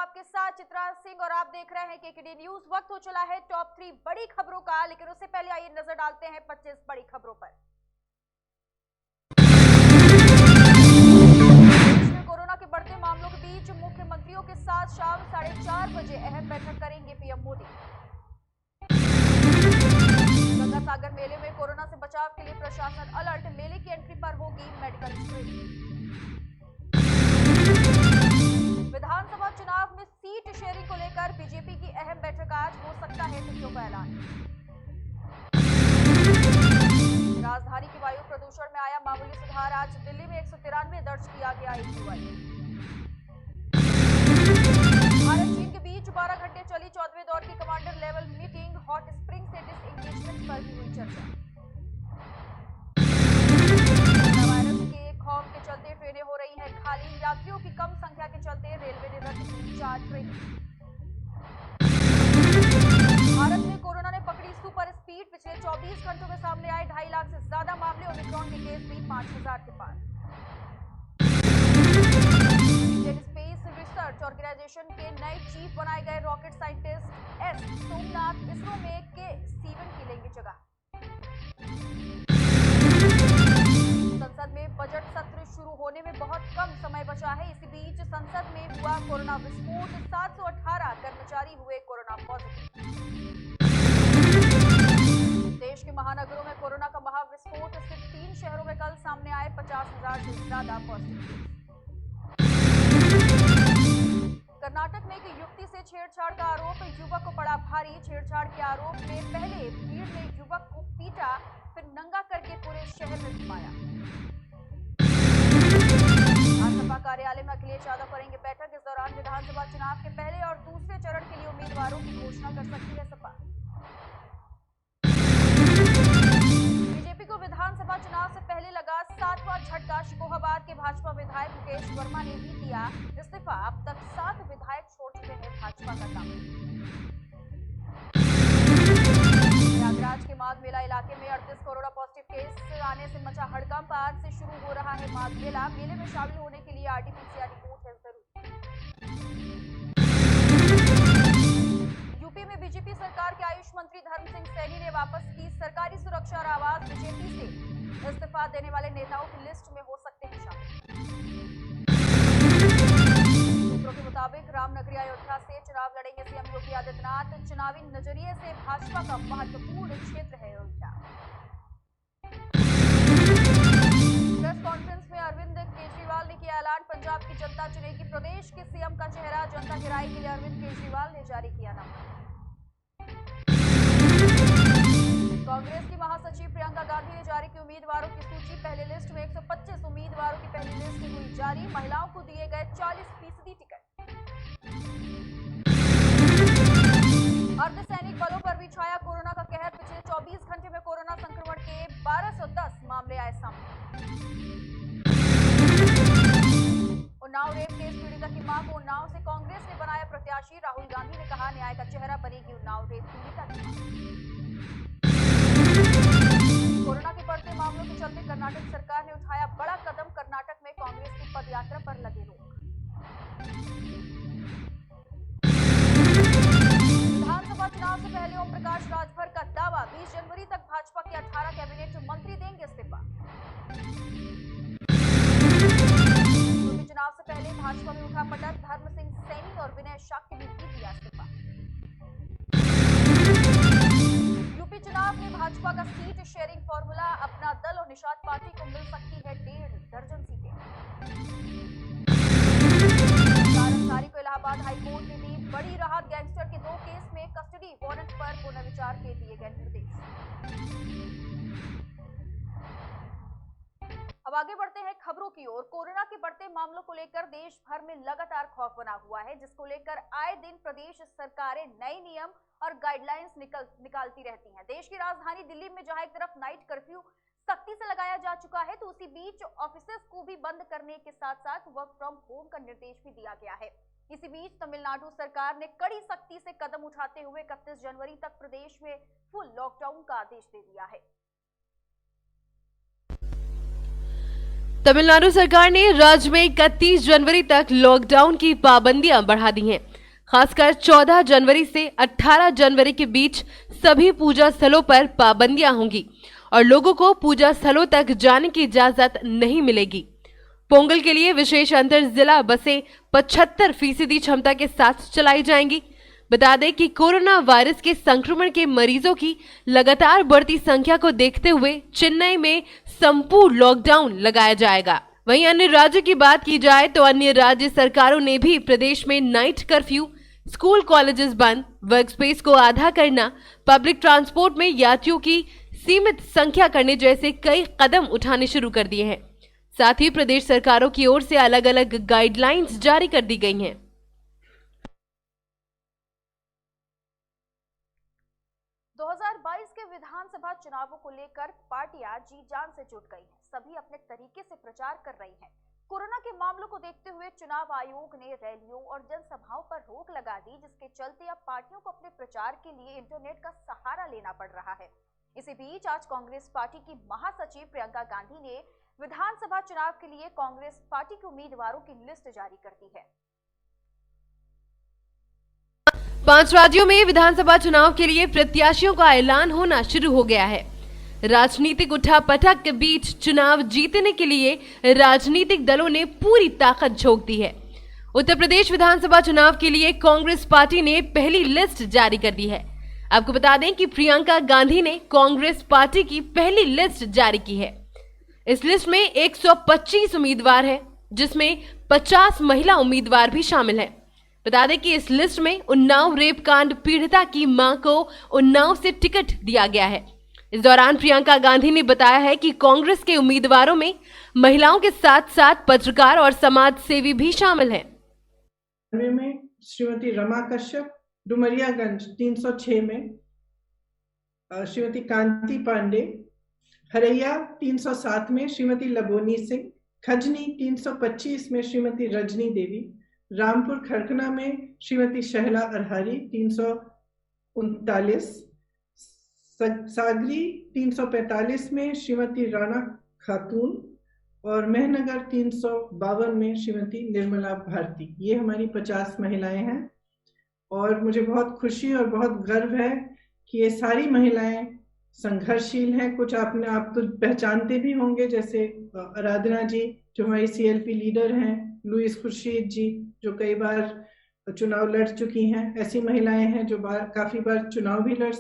आपके साथ चित्रा सिंह और आप देख रहे हैं केकेडी न्यूज। वक्त हो चला है टॉप 3 बड़ी खबरों का, लेकिन उससे पहले आइए नजर डालते हैं 25 बड़ी खबरों पर। देश में कोरोना के बढ़ते मामलों के बीच मुख्यमंत्रियों के साथ शाम 4:30 बजे अहम बैठक करेंगे पीएम मोदी। गंगा सागर मेले में कोरोना से बचाव के लिए प्रशासन अलर्ट, मेले की एंट्री पर होगी मेडिकल स्क्रीनिंग। विधानसभा चुनाव में सीट शेयरिंग को लेकर बीजेपी की अहम बैठक आज, हो सकता है तिथियों का ऐलान। राजधानी के वायु प्रदूषण में आया मामूली सुधार, आज दिल्ली में 193 दर्ज किया गया AQI। भारत चीन के बीच 12 घंटे चली 14वें दौर की commander level meeting, hot spring से डिसएंगेजमेंट पर भी हुई चर्चा। वायरस के खौफ के चलते ट्रेनें हो रही हैं खाली, यात्रियों की कम संख्या के चलते रेलवे ने रद्द की 4 ट्रेनें। भारत में कोरोना ने पकड़ी सुपर स्पीड, पिछले 24 घंटों में सामने आए 2.5 लाख से ज्यादा मामले, ओमिक्रॉन के केस भी 5000 के पार। इंडियन स्पेस रिसर्च ऑर्गेनाइजेशन के नए चीफ बनाए गए rocket scientist S Somnath ISRO में के सीवन की लेंगे जगह। संसद में बजट सत्र शुरू होने में बहुत कम समय बचा है, इसी बीच संसद में हुआ कोरोना विस्फोट, 718 कर्मचारी हुए कोरोना पॉजिटिव। देश के महानगरों में कोरोना का महाविस्फोट, सिर्फ 3 शहरों में कल सामने आए 50,000 से ज्यादा पॉजिटिव। कर्नाटक में एक युवती से छेड़छाड़ का आरोप, युवक को पड़ा भारी, छेड़छाड़ के आरोप में पहले भीड़ ने युवक को पीटा, फिर नंगा करके पूरे शहर में घुमाया। आज सपा कार्यालय में अखिलेश यादव करेंगे बैठक, इस दौरान विधानसभा चुनाव के पहले और दूसरे चरण के लिए उम्मीदवारों की घोषणा कर सकती है सपा। बीजेपी को विधानसभा चुनाव से पहले लगा 7वां झटका, शिकोहाबाद के भाजपा विधायक मुकेश वर्मा ने भी दिया इस्तीफा, अब तक 7 विधायक छोड़ चुके हैं भाजपा का दामन। प्रयागराज के माघ मेला इलाके में 38 कोरोना पॉजिटिव केस आने से मचा हड़कंप, आज से शुरू हो रहा है माघ मेला, मेले में शामिल होने के लिए RT-PCR रिपोर्ट है जरूरी। यूपी में बीजेपी सरकार के आयुष मंत्री धर्म सिंह सैनी ने वापस की सरकारी सुरक्षा और आवास, बीजेपी से इस्तीफा देने वाले नेताओं की लिस्ट में हो सकते हैं शामिल। सूत्रों के मुताबिक रामनगरी अयोध्या से चुनाव लड़ेंगे सीएम योगी आदित्यनाथ, चुनावी नजरिए से भाजपा का महत्वपूर्ण क्षेत्र है अयोध्या। प्रेस कॉन्फ्रेंस में अरविंद केजरीवाल ने किया ऐलान, पंजाब की जनता चुनेगी प्रदेश के सीएम का चेहरा, जनता की राय के लिए अरविंद केजरीवाल ने जारी किया नामा। कांग्रेस की महासचिव प्रियंका गांधी ने जारी की उम्मीदवारों की सूची, पहले लिस्ट में 125 उम्मीदवारों की पहली लिस्ट हुई जारी, महिलाओं को दिए गए 40% टिकट। अर्धसैनिक बलों पर भी छाया कोरोना का कहर, पिछले 24 घंटे में कोरोना संक्रमण के 1210 मामले आए सामने। उन्नाव रेप केस पीड़िता की मां को उन्नाव से कांग्रेस ने बनाया प्रत्याशी, राहुल गांधी ने कहा न्याय का चेहरा बनेगी उन्नाव रेप पीड़िता की मां। कोरोना के बढ़ते मामलों के चलते कर्नाटक सरकार ने उठाया बड़ा कदम, कर्नाटक में कांग्रेस की पदयात्रा पर लगे रोक। विधानसभा चुनाव से पहले ओम प्रकाश राजभर का दावा, 20 जनवरी तक भाजपा के 18 कैबिनेट मंत्री देंगे इस्तीफा। यूपी चुनाव से पहले भाजपा में उठा पटक, धर्म सिंह सैनी और विनय शाक्य ने भी दिया इस्तीफा। यूपी चुनाव में भाजपा का सीट शेयरिंग फॉर्मूला, अपना दल और निषाद पार्टी को मिल सकती है 1.5 दर्जन सीटें। अंसारी को इलाहाबाद हाईकोर्ट ने दी बड़ी राहत, गैंगस्टर के 2 केस में कस्टडी वारंट पर पुनर्विचार के दिए गए निर्देश। अब आगे बढ़ते हैं खबरों की ओर। कोरोना के बढ़ते मामलों को लेकर देश भर में लगातार खौफ बना हुआ है, जिसको लेकर आए दिन प्रदेश सरकारें नए नियम और गाइडलाइंस निकालती रहती हैं। देश की राजधानी दिल्ली में जहां एक तरफ नाइट कर्फ्यू सख्ती से लगाया जा चुका है, तो उसी बीच ऑफिसेस को भी बंद करने के साथ साथ वर्क फ्रॉम होम का निर्देश भी दिया गया है। इसी बीच तमिलनाडु सरकार ने कड़ी सख्ती से कदम उठाते हुए 31 जनवरी तक प्रदेश में फुल लॉकडाउन का आदेश दे दिया है। तमिलनाडु सरकार ने राज्य में 31 जनवरी तक लॉकडाउन की पाबंदियां बढ़ा दी हैं। खासकर 14 जनवरी से 18 जनवरी के बीच सभी पूजा स्थलों पर पाबंदियां होंगी और लोगों को पूजा स्थलों तक जाने की इजाजत नहीं मिलेगी। पोंगल के लिए विशेष अंतर जिला बसें 75% क्षमता के साथ चलाई जाएंगी। बता दें कि कोरोना वायरस के संक्रमण के मरीजों की लगातार बढ़ती संख्या को देखते हुए चेन्नई में संपूर्ण लॉकडाउन लगाया जाएगा। वहीं अन्य राज्यों की बात की जाए तो अन्य राज्य सरकारों ने भी प्रदेश में नाइट कर्फ्यू, स्कूल कॉलेजेस बंद, वर्क स्पेस को आधा करना, पब्लिक ट्रांसपोर्ट में यात्रियों की सीमित संख्या करने जैसे कई कदम उठाने शुरू कर दिए हैं। साथ ही प्रदेश सरकारों की ओर से अलग अलग गाइडलाइंस जारी कर दी गई हैं। 2022 के विधानसभा चुनावों को लेकर पार्टियां जी जान से जुट गई हैं। सभी अपने तरीके से प्रचार कर रही हैं। कोरोना के मामलों को देखते हुए चुनाव आयोग ने रैलियों और जनसभाओं पर रोक लगा दी, जिसके चलते अब पार्टियों को अपने प्रचार के लिए इंटरनेट का सहारा लेना पड़ रहा है। इसी बीच आज कांग्रेस पार्टी की महासचिव प्रियंका गांधी ने विधानसभा चुनाव के लिए कांग्रेस पार्टी के उम्मीदवारों की लिस्ट जारी कर दी है। 5 राज्यों में विधानसभा चुनाव के लिए प्रत्याशियों का ऐलान होना शुरू हो गया है। राजनीतिक उठापटक के बीच चुनाव जीतने के लिए राजनीतिक दलों ने पूरी ताकत झोंक दी है। उत्तर प्रदेश विधानसभा चुनाव के लिए कांग्रेस पार्टी ने पहली लिस्ट जारी कर दी है। आपको बता दें कि प्रियंका गांधी ने कांग्रेस पार्टी की पहली लिस्ट जारी की है। इस लिस्ट में 125 उम्मीदवार हैं, जिसमें 50 महिला उम्मीदवार भी शामिल हैं। बता दें कि इस लिस्ट में उन्नाव रेप कांड पीड़िता की मां को उन्नाव से टिकट दिया गया है। इस दौरान प्रियंका गांधी ने बताया है कि कांग्रेस के उम्मीदवारों में महिलाओं के साथ साथ पत्रकार और समाज सेवी भी शामिल हैं। में श्रीमती रमा कश्यप, डुमरियागंज 306 में श्रीमती कांति पांडे, हरैया 307 में श्रीमती लबोनी सिंह, खजनी 325 में श्रीमती रजनी देवी, रामपुर खरकना में श्रीमती शहला अरहारी 339, सागरी 345 में श्रीमती राणा खातून और मेहनगर 352 में श्रीमती निर्मला भारती। ये हमारी 50 महिलाएं हैं और मुझे बहुत खुशी और बहुत गर्व है कि ये सारी महिलाएं संघर्षशील हैं। कुछ आपने आप तो पहचानते भी होंगे, जैसे आराधना जी जो हमारी CLP लीडर हैं, लुइस खुर्शीद जी जो कई बार चुनाव लड़ चुकी हैं। ऐसी महिलाएं हैं जो काफी बार चुनाव भी लड़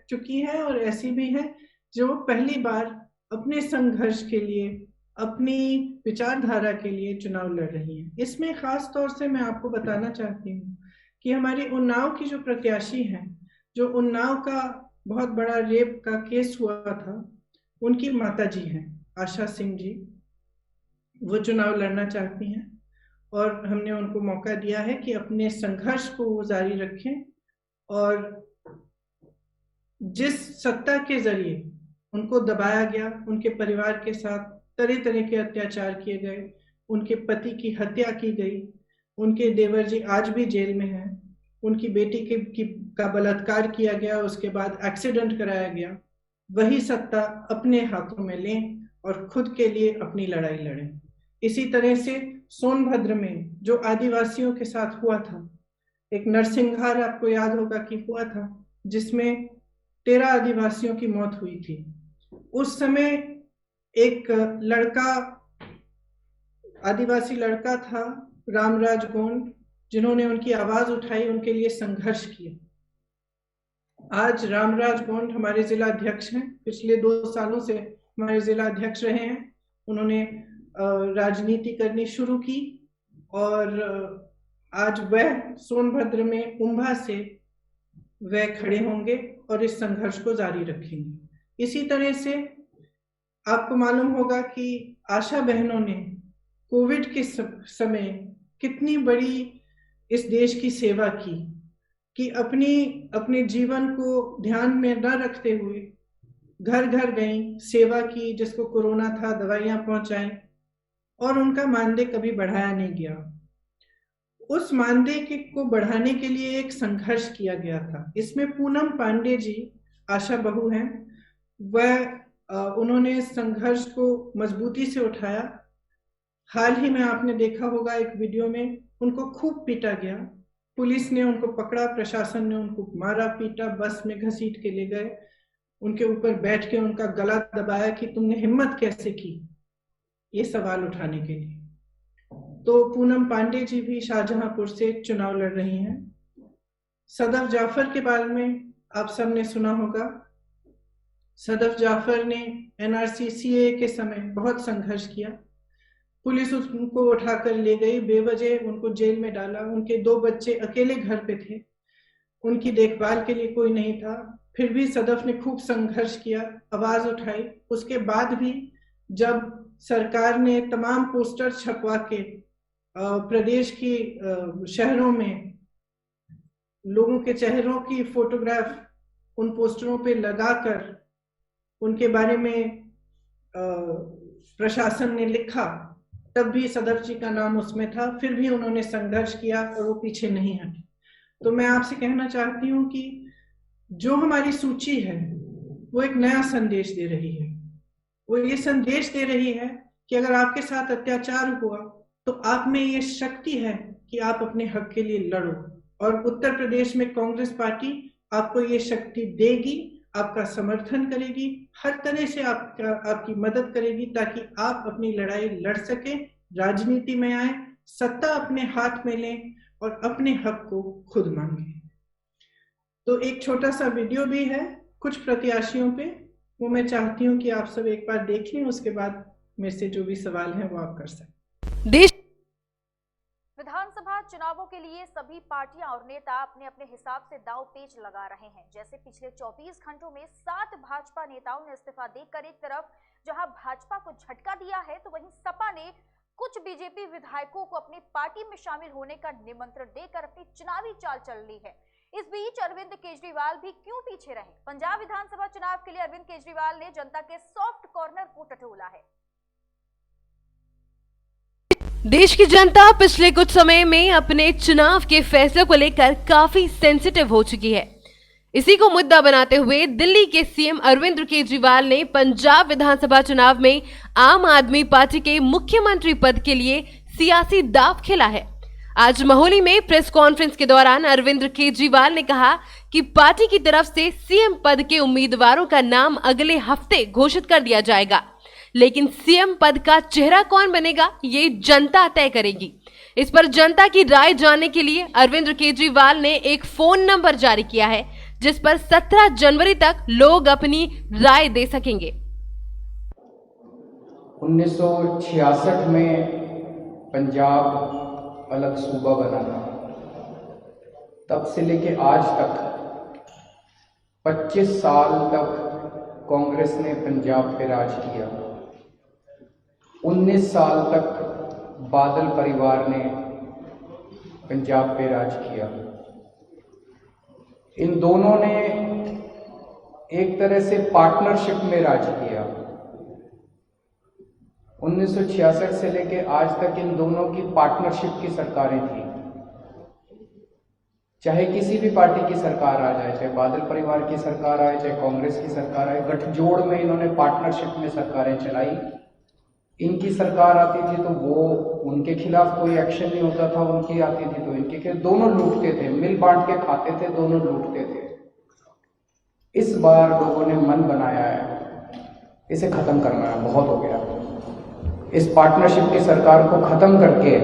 चुकी हैं और ऐसी भी हैं जो पहली बार अपने संघर्ष के लिए, अपनी विचारधारा के लिए चुनाव लड़ रही हैं। इसमें खास तौर से मैं आपको बताना चाहती हूँ कि हमारी उन्नाव की जो प्रत्याशी हैं, जो उन्नाव का बहुत बड़ा रेप का केस हुआ था, उनकी माता जी हैं आशा सिंह जी, वो चुनाव लड़ना चाहती हैं और हमने उनको मौका दिया है कि अपने संघर्ष को वो जारी रखें और जिस सत्ता के जरिए उनको दबाया गया, उनके परिवार के साथ तरह तरह के अत्याचार किए गए, उनके पति की हत्या की गई, उनके देवर जी आज भी जेल में हैं, उनकी बेटी का बलात्कार किया गया, उसके बाद एक्सीडेंट कराया गया, वही सत्ता अपने हाथों में लें और खुद के लिए अपनी लड़ाई लड़ें। इसी तरह से सोनभद्र में जो आदिवासियों के साथ हुआ था, एक नरसिंहार आपको याद होगा कि हुआ था, जिसमें 13 आदिवासियों की मौत हुई थी। उस समय एक लड़का, आदिवासी लड़का था रामराज गोंड, जिन्होंने उनकी आवाज उठाई, उनके लिए संघर्ष किया। आज रामराज गोंड हमारे जिला अध्यक्ष हैं, पिछले 2 सालों से हमारे जिला अध्यक्ष रहे हैं। उन्होंने राजनीति करनी शुरू की और आज वह सोनभद्र में उम्भा से वह खड़े होंगे और इस संघर्ष को जारी रखेंगे। इसी तरह से आपको मालूम होगा कि आशा बहनों ने कोविड के समय कितनी बड़ी इस देश की सेवा की कि अपने जीवन को ध्यान में न रखते हुए घर घर गई, सेवा की, जिसको कोरोना था दवाइयां पहुंचाई और उनका मानदेय कभी बढ़ाया नहीं गया। उस मानदेय को बढ़ाने के लिए एक संघर्ष किया गया था। इसमें पूनम पांडे जी आशा बहू हैं, वह उन्होंने संघर्ष को मजबूती से उठाया। हाल ही में आपने देखा होगा एक वीडियो में उनको खूब पीटा गया, पुलिस ने उनको पकड़ा, प्रशासन ने उनको मारा पीटा, बस में घसीट के ले गए, उनके ऊपर बैठ के उनका गला दबाया कि तुमने हिम्मत कैसे की ये सवाल उठाने के लिए। तो पूनम पांडे जी भी शाहजहांपुर से चुनाव लड़ रही हैं। सदफ जाफर के बारे में आप सबने सुना होगा। सदफ जाफर ने एनआरसी सीए के समय बहुत संघर्ष किया। पुलिस उनको उठाकर ले गई, बेवजह उनको जेल में डाला। उनके 2 बच्चे अकेले घर पे थे, उनकी देखभाल के लिए कोई नहीं था। फिर भी सदफ ने खूब संघर्ष किया, आवाज उठाई। उसके बाद भी जब सरकार ने तमाम पोस्टर छपवा के प्रदेश की शहरों में लोगों के चेहरों की फोटोग्राफ उन पोस्टरों पे लगाकर उनके बारे में प्रशासन ने लिखा, तब भी सदफ जी का नाम उसमें था। फिर भी उन्होंने संघर्ष किया और वो पीछे नहीं हटे। तो मैं आपसे कहना चाहती हूँ कि जो हमारी सूची है वो एक नया संदेश दे रही है। वो ये संदेश दे रही है कि अगर आपके साथ अत्याचार हुआ तो आप में ये शक्ति है कि आप अपने हक के लिए लड़ो, और उत्तर प्रदेश में कांग्रेस पार्टी आपको ये शक्ति देगी, आपका समर्थन करेगी, हर तरह से आपकी मदद करेगी ताकि आप अपनी लड़ाई लड़ सके, राजनीति में आए, सत्ता अपने हाथ में लें और अपने हक को खुद मांगे। तो एक छोटा सा वीडियो भी है कुछ प्रत्याशियों पे, वो मैं चाहती हूँ कि आप सब एक बार देख लें, उसके बाद मेरे से जो भी सवाल है वो आप कर सकते। विधानसभा चुनावों के लिए सभी पार्टियां और नेता अपने अपने हिसाब से दांव पेच लगा रहे हैं। जैसे पिछले 24 घंटों में 7 भाजपा नेताओं ने इस्तीफा देकर एक तरफ जहां भाजपा को झटका दिया है, तो वहीं सपा ने कुछ बीजेपी विधायकों को अपनी पार्टी में शामिल होने का निमंत्रण देकर अपनी चुनावी चाल चल ली है। इस बीच अरविंद केजरीवाल भी क्यों पीछे रहे? पंजाब विधानसभा चुनाव के लिए अरविंद केजरीवाल ने जनता के सॉफ्ट कॉर्नर को टटोला है। देश की जनता पिछले कुछ समय में अपने चुनाव के फैसले को लेकर काफी सेंसिटिव हो चुकी है। इसी को मुद्दा बनाते हुए दिल्ली के सीएम अरविंद केजरीवाल ने पंजाब विधानसभा चुनाव में आम आदमी पार्टी के मुख्यमंत्री पद के लिए सियासी दांव खेला है। आज मोहाली में प्रेस कॉन्फ्रेंस के दौरान अरविंद केजरीवाल ने कहा कि पार्टी की तरफ से सीएम पद के उम्मीदवारों का नाम अगले हफ्ते घोषित कर दिया जाएगा, लेकिन सीएम पद का चेहरा कौन बनेगा ये जनता तय करेगी। इस पर जनता की राय जानने के लिए अरविंद केजरीवाल ने एक फोन नंबर जारी किया है, जिस पर 17 जनवरी तक लोग अपनी राय दे सकेंगे। 1966 में पंजाब अलग सूबा बना था, तब से लेके आज तक 25 साल तक कांग्रेस ने पंजाब पे राज किया। 19 साल तक बादल परिवार ने पंजाब पे राज किया। इन दोनों ने एक तरह से पार्टनरशिप में राज किया। 1966 से लेके आज तक इन दोनों की पार्टनरशिप की सरकारें थी। चाहे किसी भी पार्टी की सरकार आ जाए, चाहे बादल परिवार की सरकार आए, चाहे कांग्रेस की सरकार आए, गठजोड़ में इन्होंने पार्टनरशिप में सरकारें चलाई। इनकी सरकार आती थी तो वो उनके खिलाफ कोई एक्शन नहीं होता था, उनकी आती थी तो इनके खिलाफ, दोनों लूटते थे, मिल बांट के खाते थे, दोनों लूटते थे। इस बार लोगों ने मन बनाया है इसे खत्म करना है, बहुत हो गया। इस पार्टनरशिप की सरकार को खत्म करके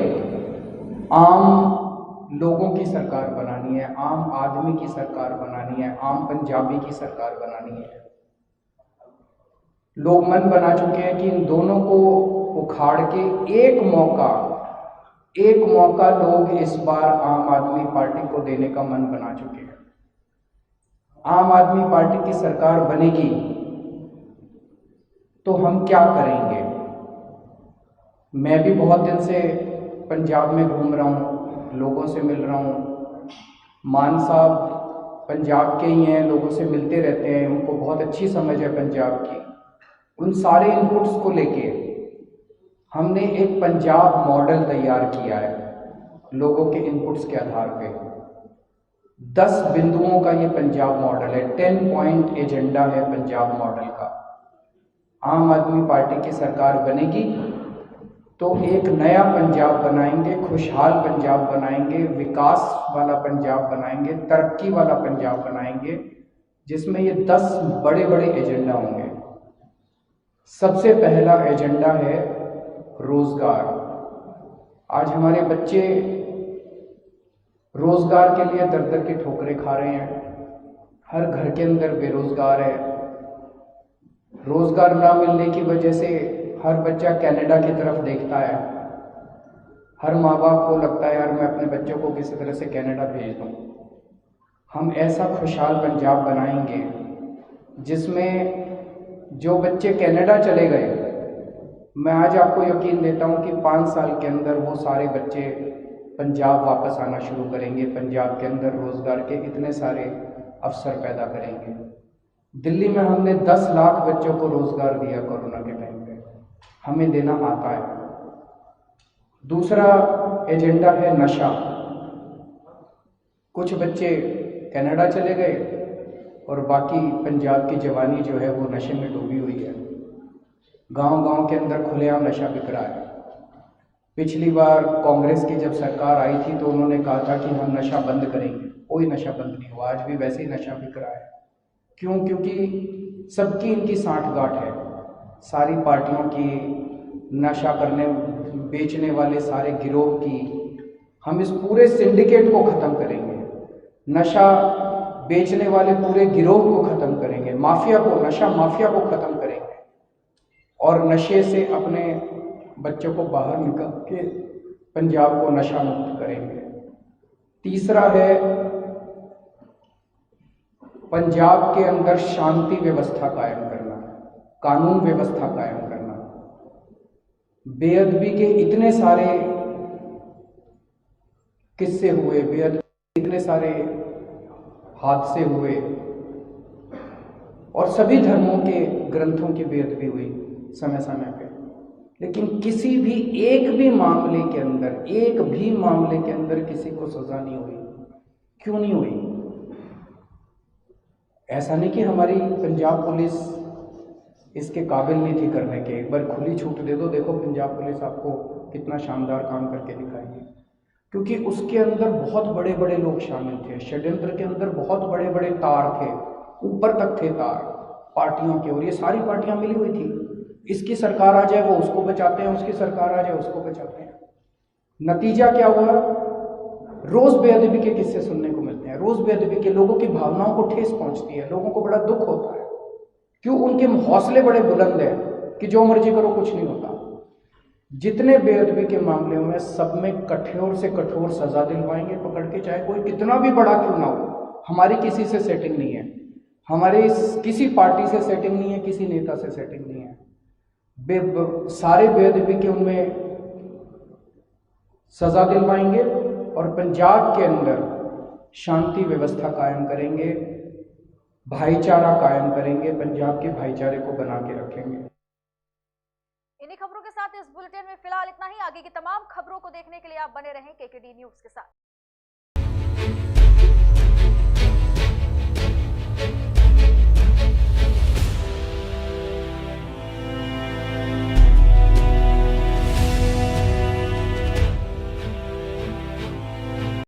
आम लोगों की सरकार बनानी है, आम आदमी की सरकार बनानी है, आम पंजाबी की सरकार बनानी है। लोग मन बना चुके हैं कि इन दोनों को उखाड़ के एक मौका लोग इस बार आम आदमी पार्टी को देने का मन बना चुके हैं। आम आदमी पार्टी की सरकार बनेगी तो हम क्या करेंगे? मैं भी बहुत दिन से पंजाब में घूम रहा हूँ, लोगों से मिल रहा हूँ। मान साहब पंजाब के ही हैं, लोगों से मिलते रहते हैं, उनको बहुत अच्छी समझ है पंजाब की। उन सारे इनपुट्स को लेके हमने एक पंजाब मॉडल तैयार किया है, लोगों के इनपुट्स के आधार पे। 10 बिंदुओं का ये पंजाब मॉडल है, 10 पॉइंट एजेंडा है पंजाब मॉडल का। आम आदमी पार्टी की सरकार बनेगी तो एक नया पंजाब बनाएंगे, खुशहाल पंजाब बनाएंगे, विकास वाला पंजाब बनाएंगे, तरक्की वाला पंजाब बनाएंगे, जिसमें ये 10 बड़े बड़े एजेंडा होंगे। सबसे पहला एजेंडा है रोजगार। आज हमारे बच्चे रोजगार के लिए दर दर की ठोकरें खा रहे हैं। हर घर के अंदर बेरोजगार है। रोजगार ना मिलने की वजह से हर बच्चा कनाडा की तरफ देखता है। हर माँ बाप को लगता है यार मैं अपने बच्चों को किसी तरह से कनाडा भेज दूँ। हम ऐसा खुशहाल पंजाब बनाएंगे जिसमें जो बच्चे कनाडा चले गए, मैं आज आपको यकीन देता हूँ कि 5 साल के अंदर वो सारे बच्चे पंजाब वापस आना शुरू करेंगे। पंजाब के अंदर रोजगार के इतने सारे अवसर पैदा करेंगे। दिल्ली में हमने 10 लाख बच्चों को रोजगार दिया कोरोना के टाइम पे, हमें देना आता है। दूसरा एजेंडा है नशा। कुछ बच्चे कनाडा चले गए और बाकी पंजाब की जवानी जो है वो नशे में डूबी हुई है। गांव-गांव के अंदर खुलेआम नशा बिक रहा है। पिछली बार कांग्रेस की जब सरकार आई थी तो उन्होंने कहा था कि हम नशा बंद करेंगे, कोई नशा बंद नहीं हुआ। आज भी वैसे ही नशा बिक रहा है। क्यों? क्योंकि सबकी इनकी सांठगांठ है। सारी पार्टियों की, नशा करने बेचने वाले सारे गिरोह की। हम इस पूरे सिंडिकेट को ख़त्म करेंगे। नशा बेचने वाले पूरे गिरोह को ख़त्म करेंगे। माफिया को, नशा माफिया को ख़त्म करेंगे और नशे से अपने बच्चों को बाहर निकाल के पंजाब को नशा मुक्त करेंगे। तीसरा है पंजाब के अंदर शांति व्यवस्था कायम करना, कानून व्यवस्था कायम करना। बेअदबी के इतने सारे किस्से हुए, बेअदबी के इतने सारे हादसे हुए और सभी धर्मों के ग्रंथों की बेअदबी हुई समय समय पे, लेकिन किसी भी एक भी मामले के अंदर किसी को सजा नहीं हुई। क्यों नहीं हुई? ऐसा नहीं कि हमारी पंजाब पुलिस इसके काबिल नहीं थी करने के। एक बार खुली छूट दे दो, देखो पंजाब पुलिस आपको कितना शानदार काम करके दिखाएगी। क्योंकि उसके अंदर बहुत बड़े बड़े लोग शामिल थे। षड्यंत्र के अंदर बहुत बड़े बड़े तार थे, ऊपर तक थे तार पार्टियों के, और ये सारी पार्टियां मिली हुई थी। इसकी सरकार आ जाए वो उसको बचाते हैं, उसकी सरकार आ जाए उसको बचाते हैं। नतीजा क्या हुआ? रोज बेअदबी के किस्से सुनने को मिलते हैं। रोज बेअदबी के, लोगों की भावनाओं को ठेस पहुंचती है, लोगों को बड़ा दुख होता है। क्यों? उनके हौसले बड़े बुलंद हैं कि जो मर्जी करो कुछ नहीं होता। जितने बेअदबी के मामले में सब में कठोर से कठोर सजा दिलवाएंगे पकड़ के, चाहे कोई कितना भी बड़ा क्यों ना हो। हमारी किसी से सेटिंग नहीं है, हमारे किसी पार्टी से सेटिंग नहीं है, किसी नेता से सेटिंग नहीं है। सारे बेअदबी के उनमें सजा दिलवाएंगे और पंजाब के अंदर शांति व्यवस्था कायम करेंगे, भाईचारा कायम करेंगे, पंजाब के भाईचारे को बना के रखेंगे। इन्हीं खबरों के साथ इस बुलेटिन में फिलहाल इतना ही। आगे की तमाम खबरों को देखने के लिए आप बने रहें केकेडी न्यूज के साथ।